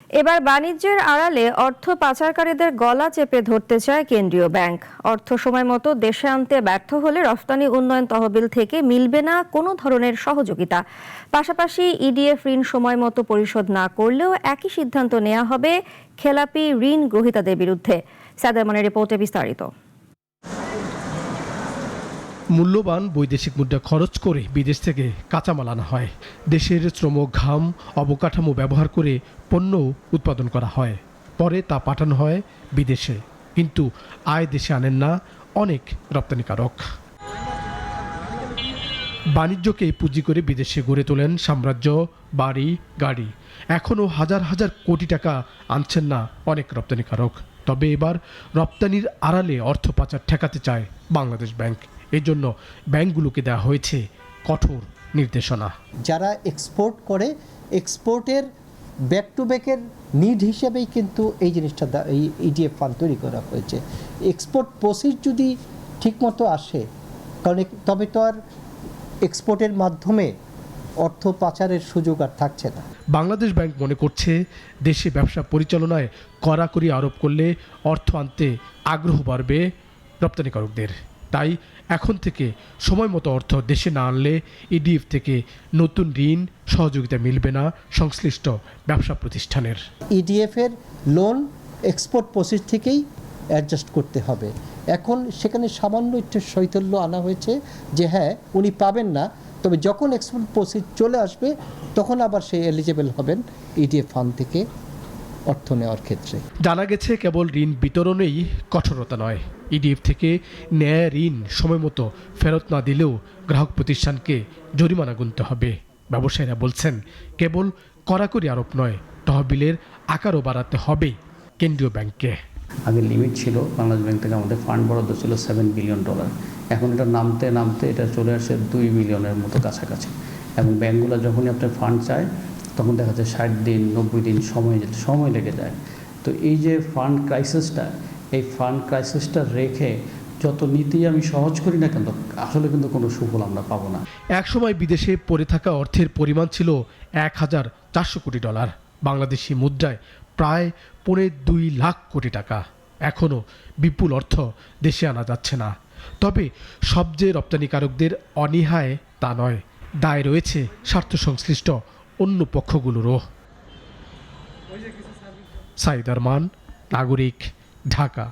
এবার বাণিজ্যের আড়ালে অর্থ পাচারকারীদের গলা চেপে ধরতে চায় কেন্দ্রীয় ব্যাংক। অর্থ সময় মতো দেশে আনতে ব্যর্থ হলে রফতানি উন্নয়ন তহবিল থেকে মিলবে না কোনো ধরনের সহযোগিতা। পাশাপাশি ইডিএফ ঋণ সময় মতো পরিশোধ না করলেও একই সিদ্ধান্ত নেওয়া হবে খেলাপি ঋণ গ্রহীতাদের বিরুদ্ধে। সাদামানের রিপোর্টে বিস্তারিত। মূল্যবান বৈদেশিক মুদ্রা খরচ করে বিদেশ থেকে কাঁচামাল আনা হয়। দেশের শ্রম, ঘাম, অবকাঠামো ব্যবহার করে পণ্য উৎপাদন করা হয়, পরে তা পাঠানো হয় বিদেশে। কিন্তু আয় দেশে আনেন না অনেক রপ্তানিকারক। বাণিজ্যকে পুঁজি করে বিদেশে গড়ে তোলেন সাম্রাজ্য, বাড়ি, গাড়ি। এখনও হাজার হাজার কোটি টাকা আনছেন না অনেক রপ্তানিকারক। তবে এবার রপ্তানির আড়ালে অর্থ পাচার ঠেকাতে চায় বাংলাদেশ ব্যাংক। এজন্য ব্যাংকগুলোকে দেওয়া হয়েছে কঠোর নির্দেশনা। যারা এক্সপোর্ট করে, এক্সপোর্টের ব্যাক টু ব্যাকের নিড হিসেবেই কিন্তু এই জিনিসটা এই ইডিএফ ফান্ড তৈরি করা হয়েছে। এক্সপোর্ট প্রসিড যদি ঠিকমতো আসে, কারণ তবে তো আর এক্সপোর্টের মাধ্যমে অর্থ পাচারের সুযোগ আর থাকছে না। বাংলাদেশ ব্যাংক মনে করছে, দেশে ব্যবসা পরিচালনায় কড়াকড়ি আরোপ করলে অর্থ আনতে আগ্রহ বাড়বে রপ্তানিকারকদের। তাই এখন থেকে সময় মতো অর্থ দেশে না আনলে ইডিএফ থেকে নতুন ঋণ সহযোগিতা মিলবে না সংশ্লিষ্ট ব্যবসা প্রতিষ্ঠানের। ইডিএফের লোন এক্সপোর্ট প্রসিড থেকেই অ্যাডজাস্ট করতে হবে। এখন সেখানে সামান্য একটু শৈথল্য আনা হয়েছে যে হ্যাঁ, উনি পাবেন না, তবে যখন এক্সপোর্ট প্রসিড চলে আসবে তখন আবার সে এলিজেবল হবেন ইডিএফ ফান্ড থেকে অর্থ নেওয়ার ক্ষেত্রে। জানা গেছে, কেবল ঋণ বিতরণেই কঠোরতা নয়, ইডিএফ থেকে নেয়া ঋণ সময় মতো ফেরত না দিলেও গ্রাহক প্রতিষ্ঠানকে জরিমানা গুনতে হবে। ব্যবসায়ীরা বলছেন, কেবল কড়াকড়ি আরোপ নয়, তহবিলের আকারও বাড়াতে হবে কেন্দ্রীয় ব্যাংককে। আগে লিমিট ছিল, বাংলাদেশ ব্যাংক থেকে আমাদের ফান্ড বরাদ্দ ছিল $7 বিলিয়ন। এখন এটা নামতে নামতে এটা চলে আসে $2 বিলিয়নের মতো কাছাকাছি। এবং ব্যাংকগুলো যখনই আপনার ফান্ড চায় তখন দেখা যায় 60 দিন 90 দিন সময় লেগে যায়। তো এই যে ফান্ড ক্রাইসিসটা, এই ফান্ড ক্রাইসিসটা রেখে যত নীতি আমি সহজ করি না কেন, আসলে কিন্তু কোনো সুফল আমরা পাবো না। একসময় বিদেশে পড়ে থাকা অর্থের পরিমাণ ছিল $1,400 কোটি, বাংলাদেশি মুদ্রায় প্রায় 2.5 লাখ কোটি টাকা। এখনও বিপুল অর্থ দেশে আনা যাচ্ছে না। তবে সব যে রপ্তানিকারকদের অনীহায় তা নয়, দায় রয়েছে স্বার্থ সংশ্লিষ্ট অন্য পক্ষগুলোরও। সাইদ আরমান, নাগরিক, ঢাকা।